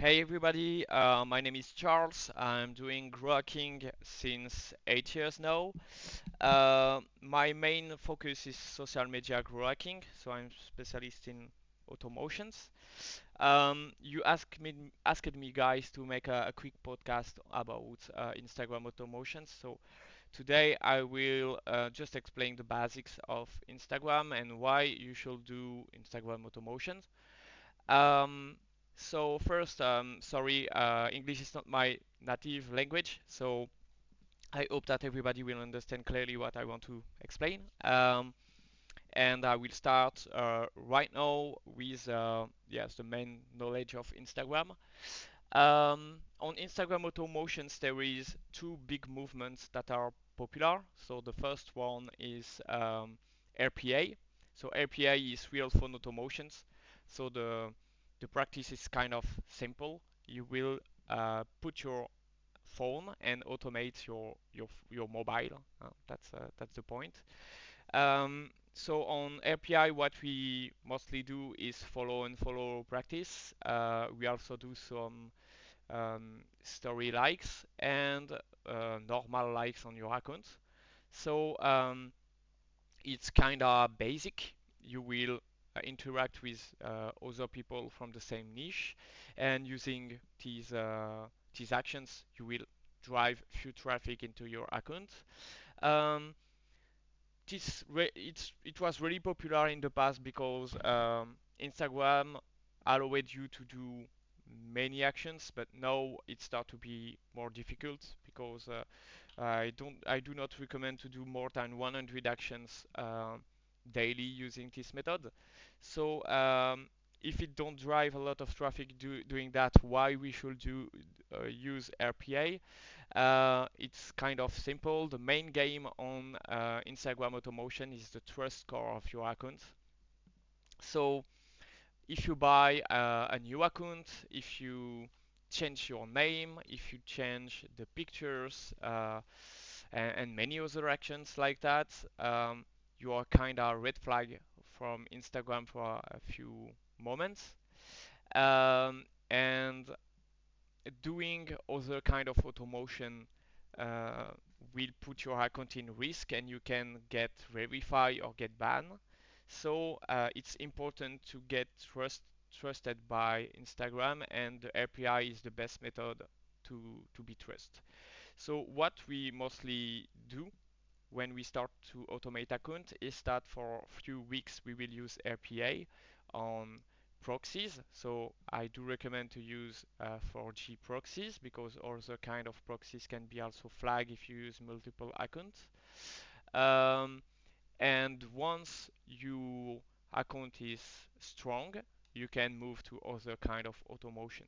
Hey everybody, my name is Charles. I'm doing grokking since 8 years now. My main focus is social media grokking, so I'm specialist in automotions. You asked me guys to make a quick podcast about Instagram automotions. So today I will just explain the basics of Instagram and why you should do Instagram automotions. Um, so first, sorry, English is not my native language, so I hope that everybody will understand clearly what I want to explain. And I will start right now with yes, the main knowledge of Instagram. On Instagram automotions, there is two big movements that are popular. So the first one is RPA. So RPA is real phone automotions. So the practice is kind of simple. You will put your phone and automate your mobile. That's the point. So on API, what we mostly do is follow and follow practice. We also do some story likes and normal likes on your account. So it's kind of basic. You will interact with other people from the same niche, and using these actions, you will drive few traffic into your account. Um, it was really popular in the past because Instagram allowed you to do many actions, but now it start to be more difficult because I do not recommend to do more than 100 actions daily using this method. So if it don't drive a lot of traffic doing that, why we should use RPA? It's kind of simple. The main game on Instagram automation is the trust score of your account. So if you buy a new account, if you change your name, if you change the pictures, and many other actions like that, you are kind of red flag from Instagram for a few moments. And doing other kind of automation uh, will put your account in risk and you can get verified or get banned. So it's important to get trusted by Instagram, and the API is the best method to be trusted. So what we mostly do when we start to automate account is that for a few weeks we will use RPA on proxies. So I do recommend to use 4G proxies because other kind of proxies can be also flagged if you use multiple accounts. Um, and once your account is strong, you can move to other kind of automation.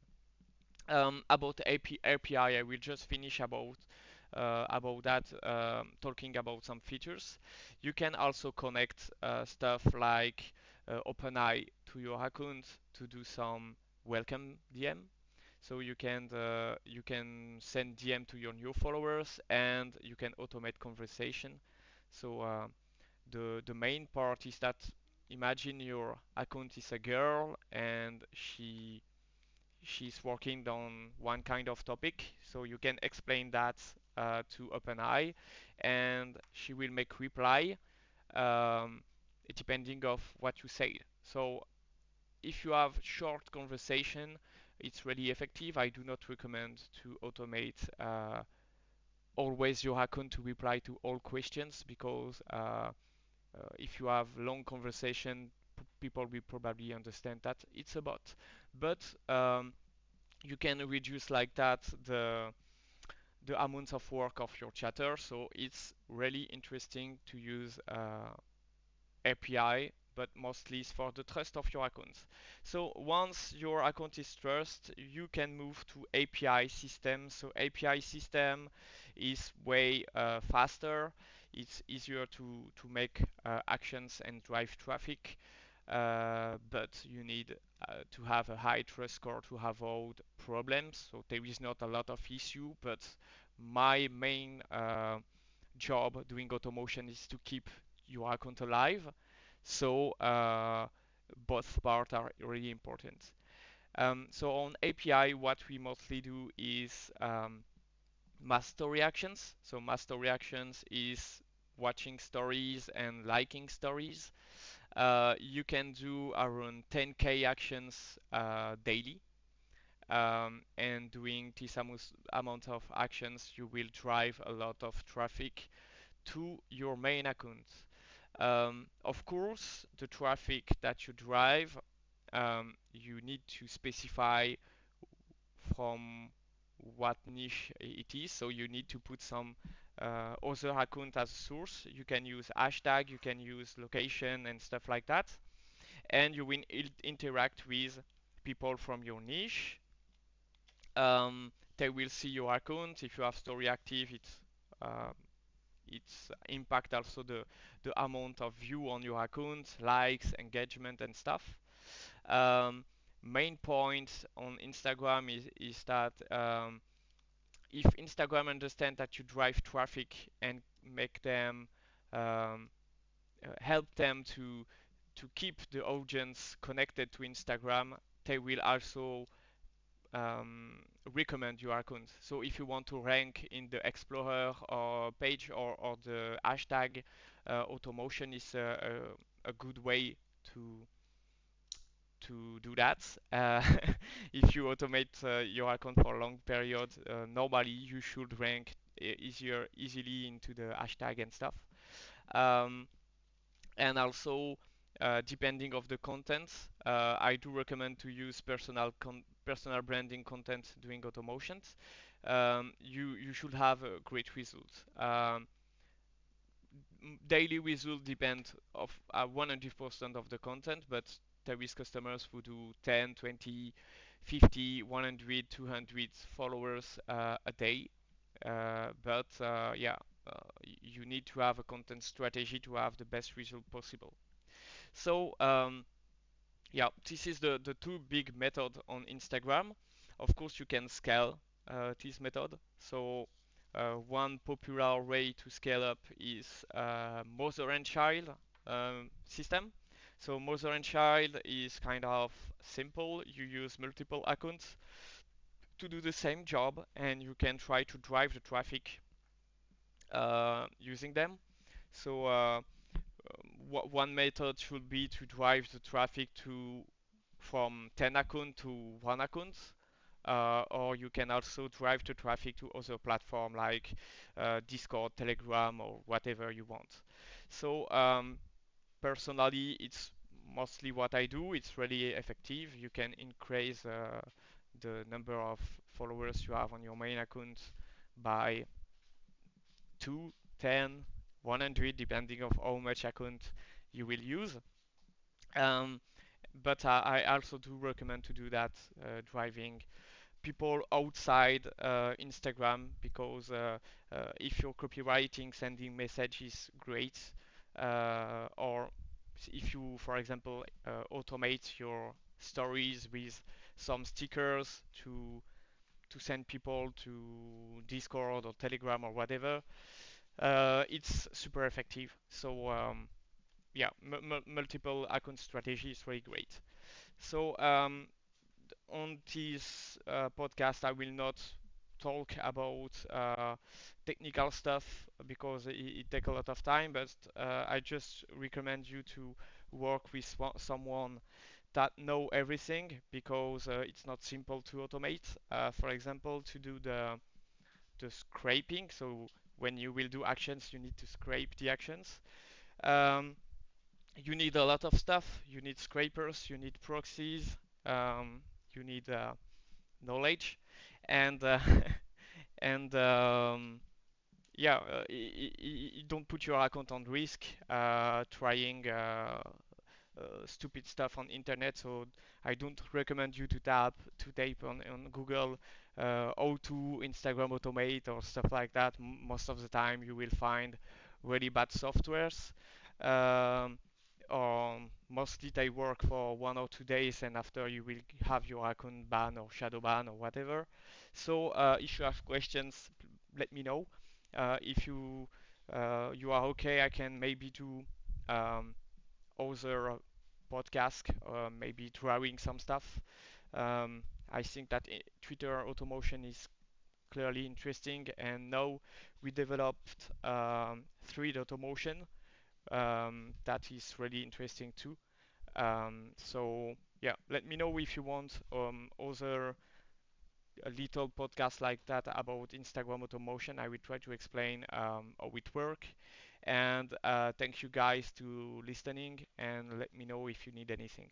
About API, I will just finish about that, talking about some features. You can also connect stuff like OpenAI to your account to do some welcome DM. So you can send DM to your new followers and you can automate conversation. So the main part is that imagine your account is a girl and she's working on one kind of topic, so you can explain that to OpenAI, and she will make reply um, depending of what you say. So if you have short conversation, it's really effective. I do not recommend to automate always your account to reply to all questions because if you have long conversation, people will probably understand that it's a bot. But you can reduce like that the amount of work of your chatter. So it's really interesting to use API, but mostly it's for the trust of your accounts. So once your account is trust, you can move to API system. So API system is way faster. It's easier to make actions and drive traffic, but you need to have a high trust score to avoid problems. So there is not a lot of issue, but my main job doing automation is to keep your account alive. So both parts are really important. So on API, what we mostly do is mass story actions. So mass story actions is watching stories and liking stories. You can do around 10k actions daily. And doing this amount of actions, you will drive a lot of traffic to your main account. Of course, the traffic that you drive, you need to specify from what niche it is. So you need to put some other account as a source. You can use hashtag, you can use location and stuff like that. And you will interact with people from your niche. They will see your account. If you have story active, uh, it's impact also the amount of view on your account, likes, engagement, and stuff. Um, Main point on Instagram is that if Instagram understand that you drive traffic and make them help them to keep the audience connected to Instagram, they will also um, recommend your account. So if you want to rank in the Explorer or page or the hashtag, automotion is a good way to do that. If you automate your account for a long period, normally you should rank easily into the hashtag and stuff. Um, and also, depending of the content, I do recommend to use personal branding content doing automotions. You should have a great result. Daily result depend of 100% of the content, but there is customers who do 10, 20, 50, 100, 200 followers a day. But you need to have a content strategy to have the best result possible. So yeah, this is the two big method on Instagram. Of course, you can scale this method. So one popular way to scale up is mother and child system. So mother and child is kind of simple. You use multiple accounts to do the same job, and you can try to drive the traffic using them. So one method should be to drive the traffic to from 10 account to one account. Or you can also drive the traffic to other platform like Discord, Telegram, or whatever you want. So personally, it's mostly what I do. It's really effective. You can increase the number of followers you have on your main account by 2, 10, 100, depending of how much account you will use. Um, but I also do recommend to do that driving people outside Instagram because if your copywriting sending message is great, or if you, for example, automate your stories with some stickers to send people to Discord or Telegram or whatever, it's super effective. So yeah, multiple account strategy is really great. So on this podcast, I will not talk about technical stuff because it takes a lot of time, but I just recommend you to work with someone that know everything because it's not simple to automate. For example, to do the scraping, so when you will do actions, you need to scrape the actions. Um, you need a lot of stuff. You need scrapers, you need proxies, you need knowledge, and and yeah, don't put your account on risk trying stupid stuff on internet. So I don't recommend you to type on Google how to Instagram automate or stuff like that. Most of the time you will find really bad softwares. Um, or mostly they work for 1 or 2 days and after you will have your account ban or shadow ban or whatever. So if you have questions, let me know. If you are okay, I can maybe do um, other podcast, maybe drawing some stuff. I think that Twitter automation is clearly interesting, and now we developed thread automation that is really interesting too. So yeah, let me know if you want other a little podcast like that about Instagram automation. I will try to explain how it works. And thank you guys to listening, and let me know if you need anything.